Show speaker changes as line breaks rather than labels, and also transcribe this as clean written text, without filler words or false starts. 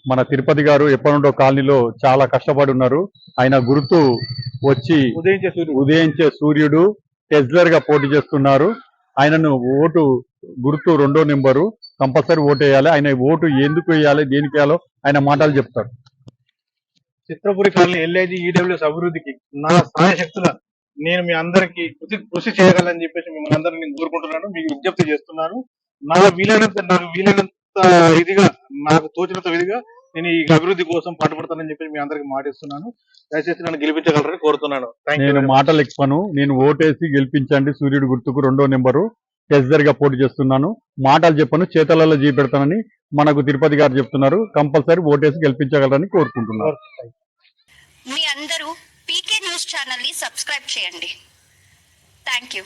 మన తిరుపతి గారు ఎప్పటి నుండో కాలనీలో చాలా కష్టపడి ఉన్నారు. ఆయన గుర్తు వచ్చి ఉదయించే సూర్యుడు టెస్లర్ గా పోటీ చేస్తున్నారు. ఆయనను ఓటు గుర్తు 2వ నెంబరు కంపల్సరీ ఓటు వేయాలి. ఆయన ఓటు ఎందుకు వేయాలి, దేనికి వేయాలో ఆయన మాటలు చెప్తారు.
చిత్రపురి కాలనీ ఎల్ఐజి ఈడబ్ల్యూఎస్ అభివృద్ధికి నా సాయశక్తుల నేను మీ అందరికి కృషి చేయగలని చెప్పేసి మిమ్మల్ని అందరినీ నేను కోరుకుంటున్నాను, మీకు విజ్ఞప్తి చేస్తున్నాను. నాకు వీలైనంత ఇదిగా, నాకు తోచినంత విధిగా నేను ఈ అభివృద్ధి కోసం పాటుపడతానని చెప్పి మీ అందరికి మాటిస్తున్నాను. దయచేసి నన్ను గెలిపించగలరని కోరుతున్నాను.
నేను మాటలు ఎక్కువను. నేను ఓటేసి గెలిపించండి సూర్యుడు గుర్తుకు 2వ నెంబరు టెస్లర్ గా పోటీ చేస్తున్నాను. మాటలు చెప్పను, చేతలలో చేపెడతానని మనకు తిరుపతి గారు చెప్తున్నారు. కంపల్సరీ ఓటేసి గెలిపించగలరని కోరుకుంటున్నారు.
మీ అందరూ పీకే న్యూస్ ఛానల్ ని సబ్స్క్రైబ్ చేయండి. Thank you.